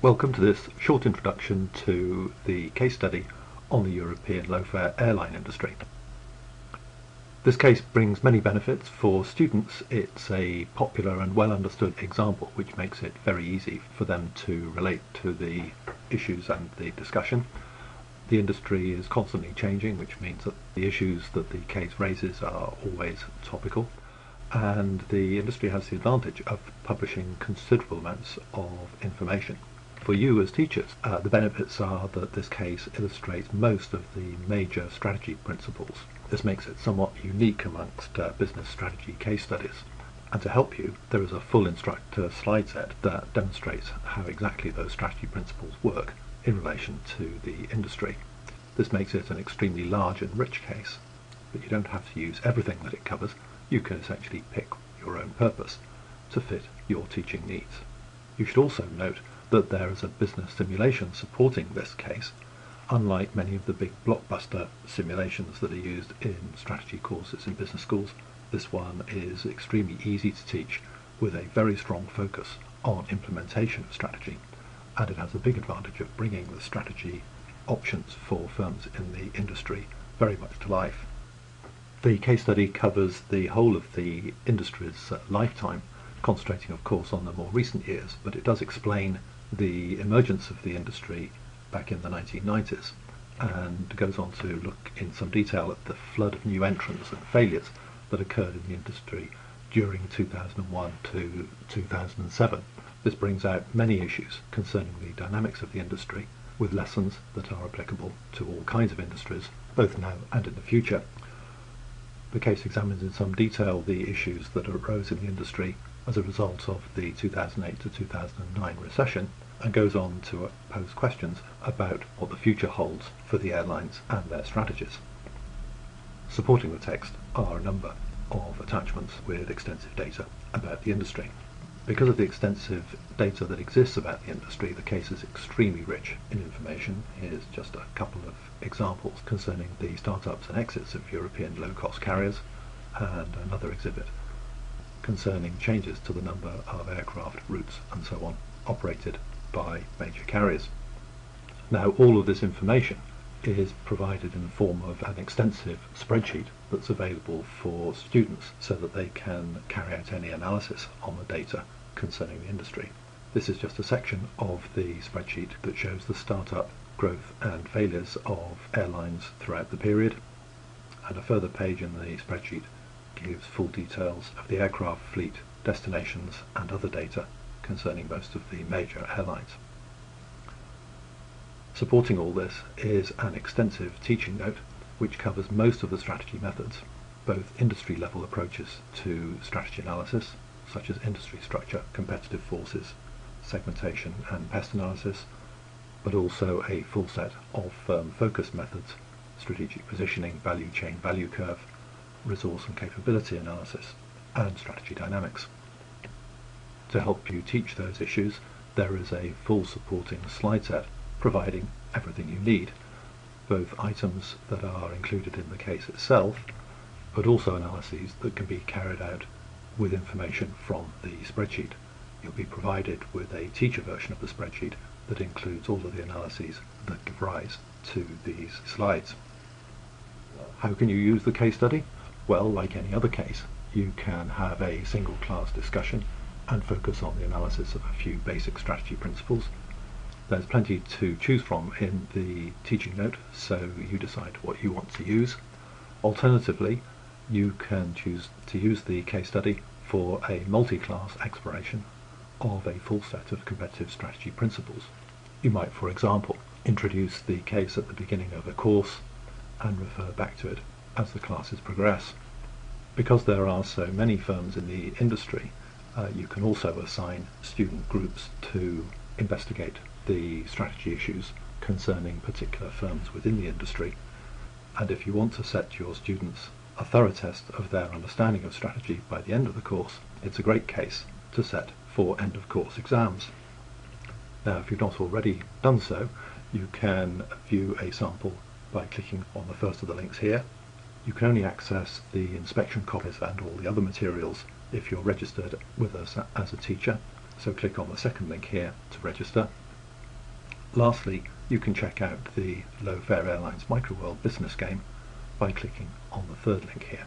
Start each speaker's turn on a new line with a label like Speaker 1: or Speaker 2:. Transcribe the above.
Speaker 1: Welcome to this short introduction to the case study on the European low-fare airline industry. This case brings many benefits for students. It's a popular and well understood example which makes it very easy for them to relate to the issues and the discussion. The industry is constantly changing, which means that the issues that the case raises are always topical, and the industry has the advantage of publishing considerable amounts of information. For you as teachers, the benefits are that this case illustrates most of the major strategy principles. This makes it somewhat unique amongst business strategy case studies. And to help you, there is a full instructor slide set that demonstrates how exactly those strategy principles work in relation to the industry. This makes it an extremely large and rich case, but you don't have to use everything that it covers. You can essentially pick your own purpose to fit your teaching needs. You should also note that there is a business simulation supporting this case. Unlike many of the big blockbuster simulations that are used in strategy courses in business schools, this one is extremely easy to teach with a very strong focus on implementation of strategy, and it has a big advantage of bringing the strategy options for firms in the industry very much to life. The case study covers the whole of the industry's lifetime, concentrating of course on the more recent years, but it does explain the emergence of the industry back in the 1990s and goes on to look in some detail at the flood of new entrants and failures that occurred in the industry during 2001 to 2007. This brings out many issues concerning the dynamics of the industry, with lessons that are applicable to all kinds of industries, both now and in the future. The case examines in some detail the issues that arose in the industry as a result of the 2008 to 2009 recession, and goes on to pose questions about what the future holds for the airlines and their strategies. Supporting the text are a number of attachments with extensive data about the industry. Because of the extensive data that exists about the industry, the case is extremely rich in information. Here's just a couple of examples concerning the startups and exits of European low-cost carriers, and another exhibit concerning changes to the number of aircraft, routes and so on operated by major carriers. Now, all of this information is provided in the form of an extensive spreadsheet that's available for students so that they can carry out any analysis on the data concerning the industry. This is just a section of the spreadsheet that shows the startup, growth and failures of airlines throughout the period, and a further page in the spreadsheet gives full details of the aircraft fleet, destinations and other data concerning most of the major airlines. Supporting all this is an extensive teaching note which covers most of the strategy methods, both industry level approaches to strategy analysis, such as industry structure, competitive forces, segmentation and pest analysis, but also a full set of firm focus methods, strategic positioning, value chain, value curve, resource and capability analysis, and strategy dynamics. To help you teach those issues, there is a full supporting slide set providing everything you need, both items that are included in the case itself, but also analyses that can be carried out with information from the spreadsheet. You'll be provided with a teacher version of the spreadsheet that includes all of the analyses that give rise to these slides. How can you use the case study? Well, like any other case, you can have a single class discussion and focus on the analysis of a few basic strategy principles. There's plenty to choose from in the teaching note, so you decide what you want to use. Alternatively, you can choose to use the case study for a multi-class exploration of a full set of competitive strategy principles. You might, for example, introduce the case at the beginning of a course and refer back to it as the classes progress. Because there are so many firms in the industry, you can also assign student groups to investigate the strategy issues concerning particular firms within the industry. And if you want to set your students a thorough test of their understanding of strategy by the end of the course, it's a great case to set for end of course exams. Now, if you've not already done so, you can view a sample by clicking on the first of the links here. You can only access the inspection copies and all the other materials if you're registered with us as a teacher, so click on the second link here to register. Lastly, you can check out the Low Fare Airlines Microworld business game by clicking on the third link here.